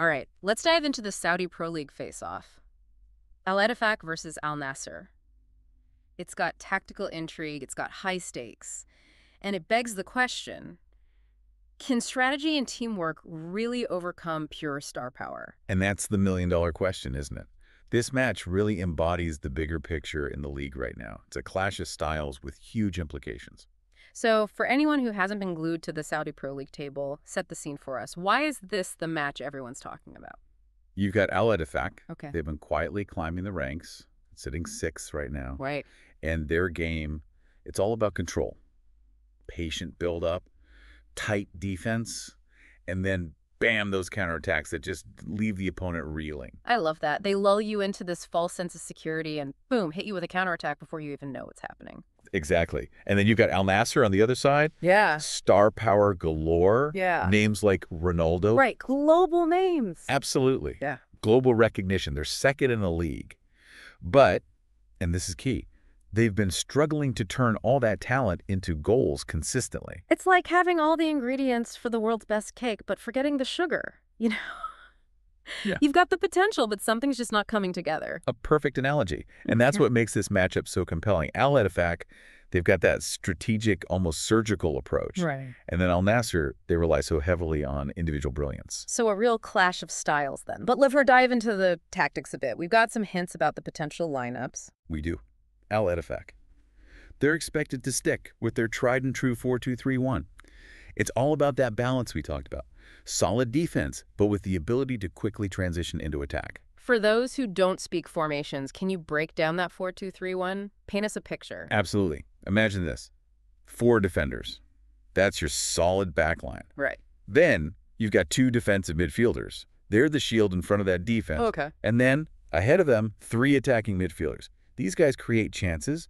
All right, let's dive into the Saudi Pro League face-off. Al-Ettifaq versus Al-Nassr. It's got tactical intrigue, it's got high stakes, and it begs the question, can strategy and teamwork really overcome pure star power? And that's the million-dollar question, isn't it? This match really embodies the bigger picture in the league right now. It's a clash of styles with huge implications. So, for anyone who hasn't been glued to the Saudi Pro League table, set the scene for us. Why is this the match everyone's talking about? You've got Al-Ettifaq. Okay. They've been quietly climbing the ranks, sitting sixth right now. Right. And their game, it's all about control. Patient build-up, tight defense, and then bam, those counterattacks that just leave the opponent reeling. I love that. They lull you into this false sense of security and boom, hit you with a counterattack before you even know what's happening. Exactly. And then you've got Al-Nassr on the other side. Yeah. Star power galore. Yeah. Names like Ronaldo. Right. Global names. Absolutely. Yeah. Global recognition. They're second in the league. But, and this is key, they've been struggling to turn all that talent into goals consistently. It's like having all the ingredients for the world's best cake, but forgetting the sugar, you know? Yeah. You've got the potential, but something's just not coming together. A perfect analogy. And that's what makes this matchup so compelling. Al-Ettifaq, they've got that strategic, almost surgical approach. Right. And then Al-Nassr, they rely so heavily on individual brilliance. So a real clash of styles then. But let's dive into the tactics a bit. We've got some hints about the potential lineups. We do. Al-Ettifaq. They're expected to stick with their tried-and-true 4-2-3-1. It's all about that balance we talked about. Solid defense, but with the ability to quickly transition into attack. For those who don't speak formations, can you break down that 4-2-3-1? Paint us a picture. Absolutely. Imagine this. 4 defenders. That's your solid back line. Right. Then you've got 2 defensive midfielders. They're the shield in front of that defense. Okay. And then, ahead of them, 3 attacking midfielders. These guys create chances,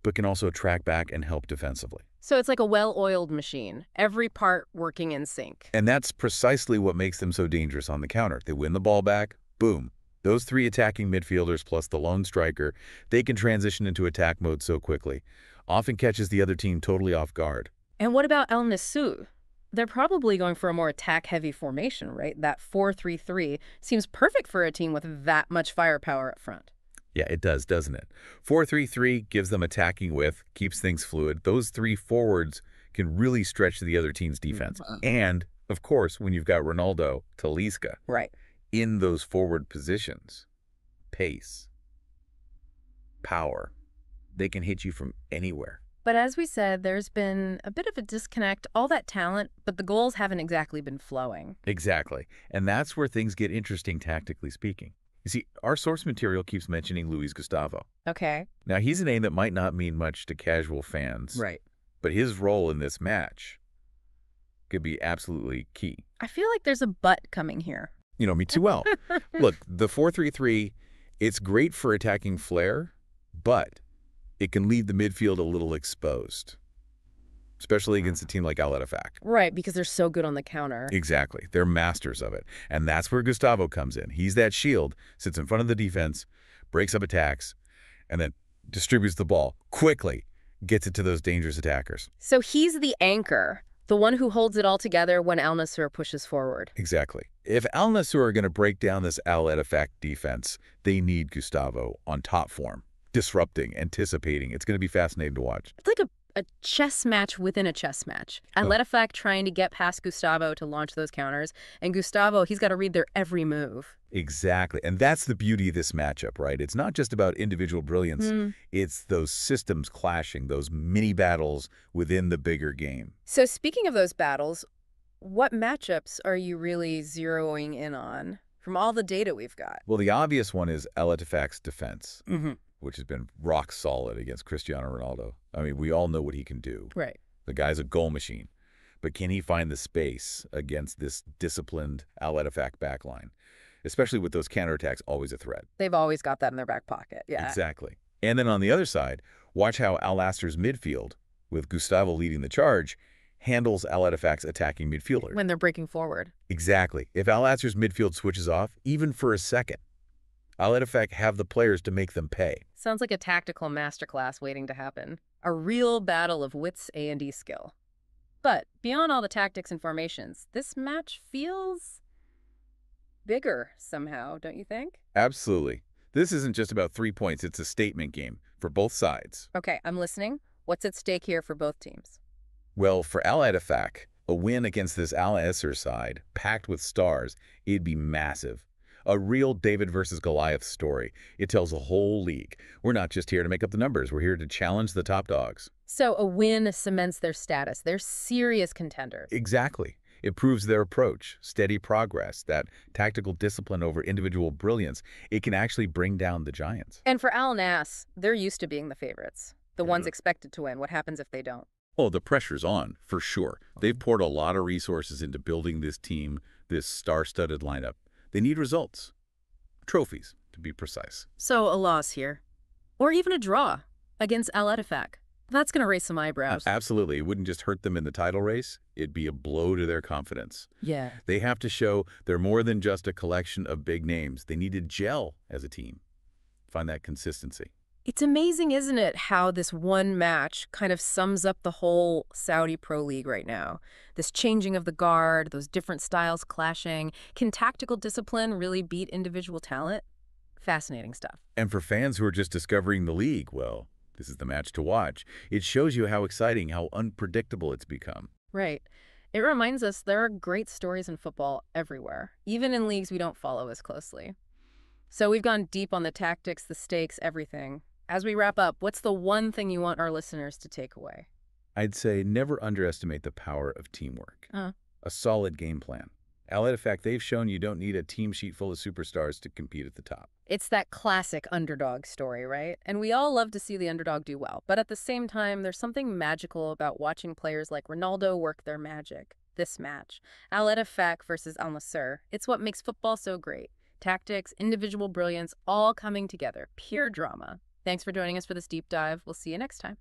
but can also track back and help defensively. So it's like a well-oiled machine, every part working in sync. And that's precisely what makes them so dangerous on the counter. They win the ball back, boom. Those 3 attacking midfielders plus the lone striker, they can transition into attack mode so quickly. Often catches the other team totally off guard. And what about Al-Nassr? They're probably going for a more attack-heavy formation, right? That 4-3-3 seems perfect for a team with that much firepower up front. Yeah, it does, doesn't it? 4-3-3 gives them attacking width, keeps things fluid. Those 3 forwards can really stretch the other team's defense. And, of course, when you've got Ronaldo, Talisca, Right. in those forward positions, pace, power, they can hit you from anywhere. But as we said, there's been a bit of a disconnect, all that talent, but the goals haven't exactly been flowing. Exactly. And that's where things get interesting tactically speaking. You see, our source material keeps mentioning Luis Gustavo. Okay. Now, he's a name that might not mean much to casual fans. Right. But his role in this match could be absolutely key. I feel like there's a but coming here. You know me too well. Look, the 4-3-3, it's great for attacking flair, but it can leave the midfield a little exposed, especially against a team like Al-Ettifaq. Right, because they're so good on the counter. Exactly. They're masters of it. And that's where Gustavo comes in. He's that shield, sits in front of the defense, breaks up attacks, and then distributes the ball quickly, gets it to those dangerous attackers. So he's the anchor, the one who holds it all together when Al-Nassr pushes forward. Exactly. If Al-Nassr are going to break down this Al-Ettifaq defense, they need Gustavo on top form, disrupting, anticipating. It's going to be fascinating to watch. It's like a chess match within a chess match. Al-Ettifaq trying to get past Gustavo to launch those counters, and Gustavo, he's got to read their every move. Exactly. And that's the beauty of this matchup, right? It's not just about individual brilliance. It's those systems clashing, those mini battles within the bigger game. So speaking of those battles, what matchups are you really zeroing in on from all the data we've got? Well, the obvious one is Al-Ettifaq's defense, which has been rock solid against Cristiano Ronaldo. I mean, we all know what he can do. Right. The guy's a goal machine. But can he find the space against this disciplined Al-Ettifaq backline? Especially with those counterattacks always a threat. They've always got that in their back pocket. Yeah. Exactly. And then on the other side, watch how Al-Nassr's midfield, with Gustavo leading the charge, handles Al-Ettifaq's attacking midfielder. When they're breaking forward. Exactly. If Al-Nassr's midfield switches off, even for a second, Al-Ettifaq have the players to make them pay. Sounds like a tactical masterclass waiting to happen. A real battle of wits, A&D skill. But beyond all the tactics and formations, this match feels bigger somehow, don't you think? Absolutely. This isn't just about 3 points, it's a statement game for both sides. Okay, I'm listening. What's at stake here for both teams? Well, for Al-Ettifaq, a win against this Al-Nassr side, packed with stars, it'd be massive. A real David versus Goliath story. It tells the whole league. We're not just here to make up the numbers. We're here to challenge the top dogs. So a win cements their status. They're serious contenders. Exactly. It proves their approach, steady progress, that tactical discipline over individual brilliance. It can actually bring down the giants. And for Al-Nass, they're used to being the favorites, the ones expected to win. What happens if they don't? Oh, the pressure's on, for sure. They've poured a lot of resources into building this team, this star-studded lineup. They need results. Trophies, to be precise. So a loss here. Or even a draw against Al-Ettifaq. That's going to raise some eyebrows. Absolutely. It wouldn't just hurt them in the title race. It'd be a blow to their confidence. Yeah. They have to show they're more than just a collection of big names. They need to gel as a team. Find that consistency. It's amazing, isn't it, how this one match kind of sums up the whole Saudi Pro League right now. This changing of the guard, those different styles clashing. Can tactical discipline really beat individual talent? Fascinating stuff. And for fans who are just discovering the league, well, this is the match to watch. It shows you how exciting, how unpredictable it's become. Right. It reminds us there are great stories in football everywhere, even in leagues we don't follow as closely. So we've gone deep on the tactics, the stakes, everything. As we wrap up, what's the one thing you want our listeners to take away? I'd say never underestimate the power of teamwork. Uh, A solid game plan. Al-Ettifaq, they've shown you don't need a team sheet full of superstars to compete at the top. It's that classic underdog story, right? And we all love to see the underdog do well. But at the same time, there's something magical about watching players like Ronaldo work their magic. This match, Al-Ettifaq versus Al-Nassr, it's what makes football so great. Tactics, individual brilliance, all coming together. Pure drama. Thanks for joining us for this deep dive. We'll see you next time.